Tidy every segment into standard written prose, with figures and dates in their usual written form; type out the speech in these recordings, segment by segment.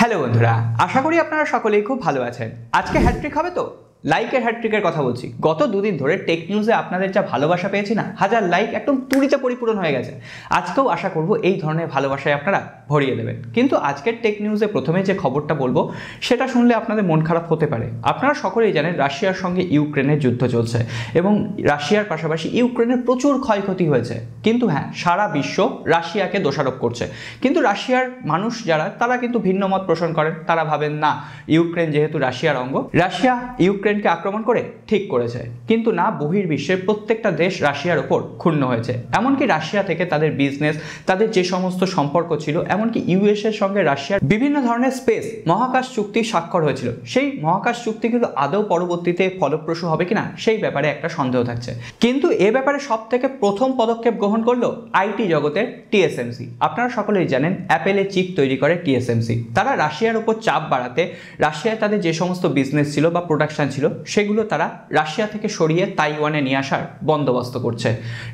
Hello বন্ধুরা, আশা করি আপনারা সকলেই খুব ভালো আছেন। আজকে হ্যাটট্রিক হবে তো? লাইকের হ্যাটট্রিকের কথা বলছি। গত দুদিন ধরে টেক নিউজে আপনাদের যা ভালোবাসা পেয়েছি না, হাজার লাইক একদম তুড়িতে পরিপূরণ হয়ে গেছে। আজকেও আশা করব এই ধরনের ভালোবাসায় আপনারা ভরিয়ে দেবেন। কিন্তু আজকের টেক নিউজে প্রথমে যে খবরটা বলবো সেটা শুনলে আপনাদের মন খারাপ হতে পারে। আপনারা সকলেই জানেন রাশিয়ার সঙ্গে ইউক্রেনের যুদ্ধ চলছে এবং রাশিয়ার পাশাপাশি ইউক্রেনের প্রচুর ক্ষয়ক্ষতি হয়েছে। কিন্তু হ্যাঁ, সারা বিশ্ব রাশিয়াকে দোষারোপ করছে। কিন্তু রাশিয়ার মানুষ যারা, তারা কিন্তু ভিন্ন মত পোষণ করেন। তারা ভাবেন না, ইউক্রেন যেহেতু রাশিয়ার অঙ্গ, রাশিয়া ইউক্রেনকে আক্রমণ করে ঠিক করেছে। কিন্তু না, বহির্বিশ্বের প্রত্যেকটা দেশ রাশিয়ার ওপর ক্ষুণ্ণ হয়েছে। এমনকি রাশিয়া থেকে তাদের বিজনেস, তাদের যে সমস্ত সম্পর্ক ছিল, এমনকি ইউএস এর সঙ্গে রাশিয়ার বিভিন্ন ধরনের স্পেস মহাকাশ চুক্তি স্বাক্ষর হয়েছিল। সেই মহাকাশ চুক্তিগুলো আদৌ পরবর্তীতে ফলপ্রসূ হবে কিনা সেই ব্যাপারে একটা সন্দেহ থাকছে। কিন্তু এ ব্যাপারে সব থেকে প্রথম পদক্ষেপ গ্রহণ করলো আইটি জগতের টিএসএমসি। আপনারা সকলেই জানেন অ্যাপেলের চিপ তৈরি করে টিএসএমসি। তারা রাশিয়ার উপর চাপ বাড়াতে রাশিয়ায় তাদের যে সমস্ত বিজনেস ছিল বা প্রোডাকশন ছিল সেগুলো তারা রাশিয়া থেকে সরিয়ে তাইওয়ানে নিয়ে আসার বন্দোবস্ত করছে।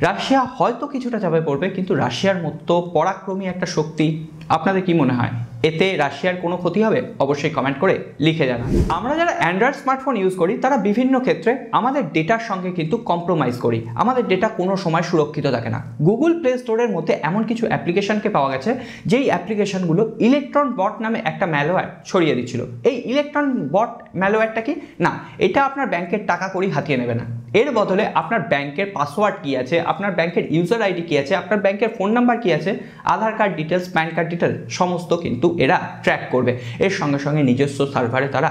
রাশিয়া হয়তো কিছুটা চাপে পড়বে, কিন্তু রাশিয়ার মতো পরাক্রমী একটা শক্তি, আপনাদের কি মনে হয় এতে রাশিয়ার কোনো ক্ষতি হবে? অবশ্যই কমেন্ট করে লিখে জানান। আমরা যারা অ্যান্ড্রয়েড স্মার্টফোন ইউজ করি তারা বিভিন্ন ক্ষেত্রে আমাদের ডেটার সঙ্গে কিন্তু কম্প্রোমাইজ করি। আমাদের ডেটা কোনো সময় সুরক্ষিত থাকে না। গুগল প্লে স্টোরের মধ্যে এমন কিছু অ্যাপ্লিকেশনকে পাওয়া গেছে যেই অ্যাপ্লিকেশনগুলো ইলেকট্রন বট নামে একটা ম্যালওয়্যার ছড়িয়ে দিচ্ছিল। এই ইলেকট্রন বট ম্যালওয়্যারটা কি না, এটা আপনার ব্যাংকের টাকা কড়ি হাতিয়ে নেবে না। এর বদলে আপনার ব্যাংকের পাসওয়ার্ড কি আছে, আপনার ব্যাংকের ইউজার আইডি কি আছে, আপনার ব্যাংকের ফোন নাম্বার কি আছে, Aadhaar card details, PAN card details সমস্ত কিন্তু এরা ট্র্যাক করবে। এর সঙ্গে সঙ্গে নিজস্ব সার্ভারে তারা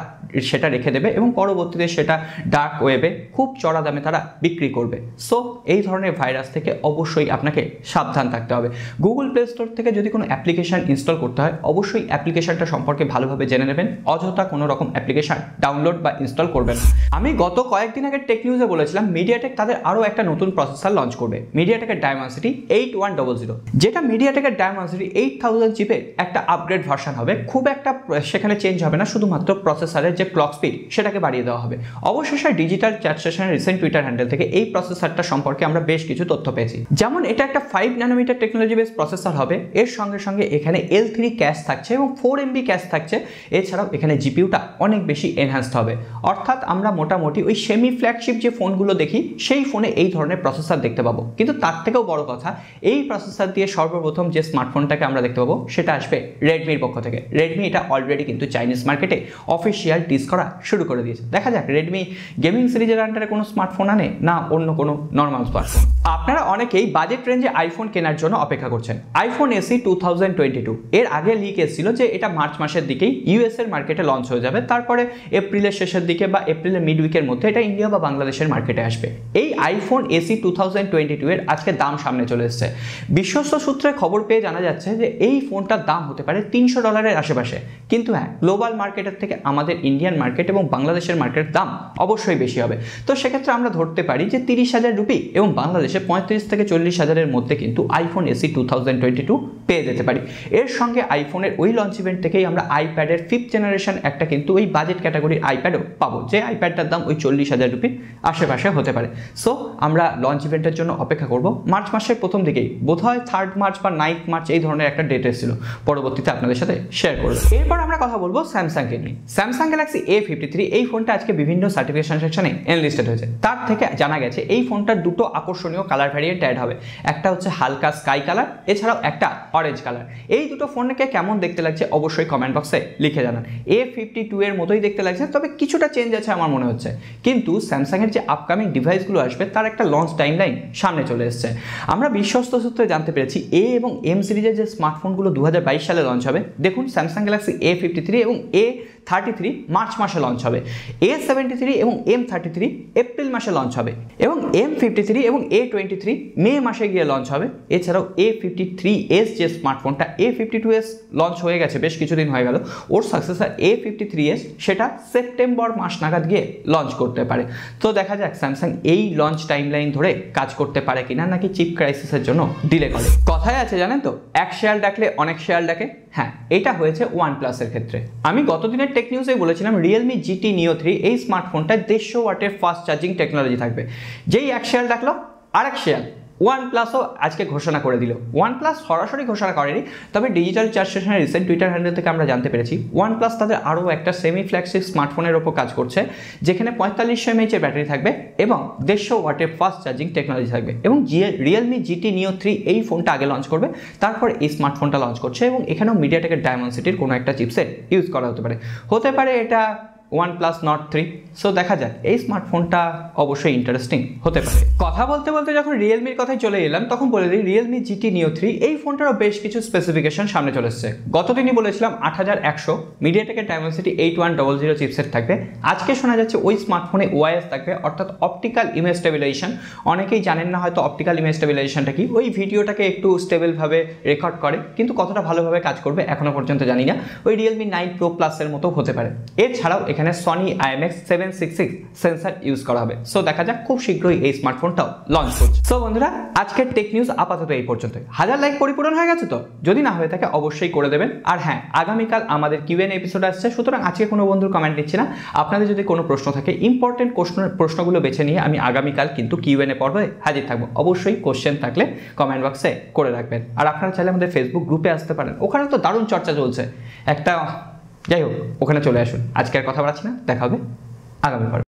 সেটা রেখে দেবে এবং পরবর্তীতে সেটা ডার্ক ওয়েবে খুব চড়া দামে তারা বিক্রি করবে। সো এই ধরনের ভাইরাস থেকে অবশ্যই আপনাকে সাবধান থাকতে হবে। গুগল প্লে স্টোর থেকে যদি কোনো অ্যাপ্লিকেশন ইনস্টল করতে হয়, অবশ্যই অ্যাপ্লিকেশনটা সম্পর্কে ভালোভাবে জেনে নেবেন। অযথা কোনো রকম অ্যাপ্লিকেশন ডাউনলোড বা ইনস্টল করবেন না। আমি গত কয়েকদিন আগে টেক নিউজে বলেছিলাম মিডিয়াটেক তাদের আরও একটা নতুন প্রসেসর লঞ্চ করবে, মিডিয়াটেকের ডায়মেনসিটি 8100, যেটা মিডিয়াটেকের ডায়মেনসিটি 8000 চিপের একটা আপগ্রেড ভার্সন হবে। খুব একটা সেখানে চেঞ্জ হবে না, শুধুমাত্র প্রসেসরের যে ক্লক স্পিড সেটাকে বাড়িয়ে দেওয়া হবে। অবশেষে ডিজিটাল চ্যাট সেশনের রিসেন্ট টুইটার হ্যান্ডেল থেকে এই প্রসেসরটা সম্পর্কে আমরা বেশ কিছু তথ্য পেয়েছি। যেমন এটা একটা 5 ন্যানোমিটার টেকনোলজি বেস প্রসেসর হবে। এর সঙ্গে সঙ্গে এখানে L3 ক্যাশ থাকছে এবং 4 MB ক্যাশ থাকছে। এছাড়াও এখানে জিপিউটা অনেক বেশি এনহ্যান্সড হবে। অর্থাৎ আমরা মোটামুটি ওই সেমি ফ্ল্যাগশিপ যে ফোনগুলো দেখি সেই ফোনে এই ধরনের প্রসেসর দেখতে পাবো। কিন্তু তার থেকেও বড় কথা, এই প্রসেসর দিয়ে সর্বপ্রথম যে স্মার্টফোনটাকে আমরা দেখতে পাবো সেটা আসবে রেডমির পক্ষ থেকে। রেডমি এটা অলরেডি কিন্তু চাইনিজ মার্কেটে অফিসিয়াল টিজ করা শুরু করে দিয়েছে। দেখা যাক রেডমি গেমিং সিরিজের আন্ডারে কোনো স্মার্টফোন আনে না অন্য কোনো নর্মাল স্মার্টফোন। আপনারা অনেকেই বাজেট রেঞ্জে আইফোন কেনার জন্য অপেক্ষা করছেন। আইফোন এসি 2022 এর আগে লিক এসেছিল যে এটা মার্চ মাসের দিকেই ইউএস এর মার্কেটে লঞ্চ হয়ে যাবে, তারপরে এপ্রিলের শেষের দিকে বা এপ্রিলের মিড উইকের মধ্যে এটা ইন্ডিয়া বা বাংলাদেশের মার্কেটে আসবে। এই আইফোন এসি 2022 এর আজকে দাম সামনে চলে এসেছে। বিশ্বস্ত সূত্রে খবর পেয়ে জানা যাচ্ছে যে এই ফোনটার দাম হতে পারে $300 আশেপাশে। কিন্তু হ্যাঁ, গ্লোবাল মার্কেটের থেকে আমাদের ইন্ডিয়ান মার্কেট এবং বাংলাদেশের মার্কেটের দাম অবশ্যই বেশি হবে। তো সেক্ষেত্রে আমরা ধরতে পারি যে 30,000 রুপি এবং বাংলাদেশে 35 থেকে 40,000-এর মধ্যে কিন্তু আইফোন এসি 2022 পেয়ে যেতে পারি। এর সঙ্গে আইফোনের ওই লঞ্চ ইভেন্ট থেকেই আমরা আইপ্যাডের 5th জেনারেশন একটা কিন্তু ওই বাজেট ক্যাটাগরির আইপ্যাডও পাবো, যে আইপ্যাডটার দাম ওই 40,000 রুপির আশেপাশে হতে পারে। সো আমরা লঞ্চ ইভেন্টের জন্য অপেক্ষা করব। মার্চ মাসের প্রথম দিকেই, বোধহয় 3rd মার্চ বা 9th মার্চ এই ধরনের একটা ডেট এসেছিল, পরবর্তীতে আপনাদের সাথে শেয়ার করব। এরপর আমরা কথা বলবো স্যামসাংকে নিয়ে। স্যামসাং গ্যালাক্সি A53 এই ফোনটা আজকে বিভিন্ন সার্টিফিকেশন সেকশনে এনলিস্টেড হয়েছে। তার থেকে জানা গেছে এই ফোনটার দুটো আকর্ষণীয় কালার ভ্যারিয়েন্ট অ্যাড হবে। একটা হচ্ছে হালকা স্কাই কালার, এছাড়াও একটা অরেঞ্জ কালার। এই দুটো ফোনকে কেমন দেখতে লাগছে অবশ্যই কমেন্ট বক্সে লিখে জানান। A52 এর মতোই দেখতে লাগছে, তবে কিছুটা চেঞ্জ আছে আমার মনে হচ্ছে। কিন্তু স্যামসাংয়ের যে আপকামিং ডিভাইসগুলো আসবে তার একটা লঞ্চ টাইমলাইন সামনে চলে এসছে। আমরা বিশ্বস্ত সূত্রে জানতে পেরেছি এ এবং এম সিরিজের যে স্মার্টফোনগুলো 2022 সালে লঞ্চ হবে, দেখুন স্যামসাং গ্যালাক্সি A53 এবং A33 মার্চ মাসে লঞ্চ হবে, A73 এবং M33 এপ্রিল মাসে লঞ্চ হবে এবং M53 এবং A23 মে মাসে গিয়ে লঞ্চ হবে। এছাড়াও A53s যে স্মার্টফোনটা A52s লঞ্চ হয়ে গেছে, বেশ কিছুদিন হয়ে গেল, ওর সাকসেসর A53s সেটা সেপ্টেম্বর মাস নাগাদ গিয়ে লঞ্চ করতে পারে। তো দেখা যাক স্যামসাং এই লঞ্চ টাইমলাইন ধরে কাজ করতে পারে কিনা, নাকি চিপ ক্রাইসিসের জন্য ডিলে করে। কথায় আছে জানেন তো, এক শেয়াল ডাকলে অনেক শেয়াল ডাকে। হ্যাঁ, এটা হয়েছে ওয়ানপ্লাসের ক্ষেত্রে। আমি গতদিনের টেক নিউজে বলেছিলাম Realme GT NEO 3 এই স্মার্টফোনটা 150 ওয়াটের ফাস্ট চার্জিং টেকনোলজি থাকবে। যেই এক শেয়াল ডাকলো আরেক শেয়াল ওয়ানপ্লাসও আজকে ঘোষণা করে দিল। ওয়ানপ্লাস সরাসরি ঘোষণা করেনি, তবে ডিজিটাল চার্জ স্টেশনের রিসেন্ট টুইটার হ্যান্ডেল থেকে আমরা জানতে পেরেছি ওয়ানপ্লাস তাদের আরও একটা সেমি ফ্ল্যাগশিপ স্মার্টফোনের ওপর কাজ করছে, যেখানে 4500 mAh এর ব্যাটারি থাকবে এবং 150 ওয়াটের ফাস্ট চার্জিং টেকনোলজি থাকবে। এবং Realme GT NEO 3 এই ফোনটা আগে লঞ্চ করবে, তারপর এই স্মার্টফোনটা লঞ্চ করছে এবং এখানেও মিডিয়াটেকের ডায়মন্ডসিটির কোনো একটা চিপসেট ইউজ করা হতে পারে এটা OnePlus Nord 3। সো দেখা যাক, এই স্মার্টফোনটা অবশ্যই ইন্টারেস্টিং হতে পারে। কথা বলতে বলতে যখন রিয়েলমির কথায় চলে এলাম, তখন বলে দিই Realme GT NEO 3 এই ফোনটারও বেশ কিছু স্পেসিফিকেশন সামনে চলে এসেছে। গতদিনই বলেছিলাম 8100 মিডিয়াটেকের ডায়মন্ডসিটি 8100 চিপসেট থাকবে। আজকে শোনা যাচ্ছে ওই স্মার্টফোনে ওআইএস থাকবে, অর্থাৎ অপটিক্যাল ইমেজ স্টেবিলাইজেশন। অনেকেই জানেন না হয়তো অপটিক্যাল ইমেজ স্টেবিলাইজেশনটা কি। ওই ভিডিওটাকে একটু স্টেবলভাবে রেকর্ড করে, কিন্তু কতটা ভালোভাবে কাজ করবে এখনো পর্যন্ত জানি না। ওই Realme 9 Pro Plus এর মতো হতে পারে। এছাড়াও এখানে সনি IMX766 সেন্সর ইউজ করা হবে। সো দেখা যাক, খুব শীঘ্রই এই স্মার্টফোনটাও লঞ্চ করছে। সো বন্ধুরা, আজকের টেক নিউজ আপাতত এই পর্যন্ত। 1000 লাইক পরিপূরণ হয়ে গেছে তো? যদি না হয়ে থাকে অবশ্যই করে দেবেন। আর হ্যাঁ, আগামীকাল আমাদের কিউএনএ এপিসোড আসছে, সুতরাং আজকে কোনো বন্ধুর কমেন্ট নিচ্ছি না। আপনাদের যদি কোনো প্রশ্ন থাকে, ইম্পর্টেন্ট প্রশ্নগুলো বেছে নিয়ে আমি আগামীকাল কিন্তু কিউএনএ পর্বে হাজির থাকবো। অবশ্যই কোশ্চেন থাকলে কমেন্ট বক্সে করে রাখবেন। আর আপনারা চাইলে আমাদের ফেসবুক গ্রুপে আসতে পারেন, ওখানে তো দারুণ চর্চা চলছে একটা। যাই হোক, ওখানে চলে আসুন। আজকে আর কথা বাড়াচ্ছি না, দেখা হবে আগামী পর্বে।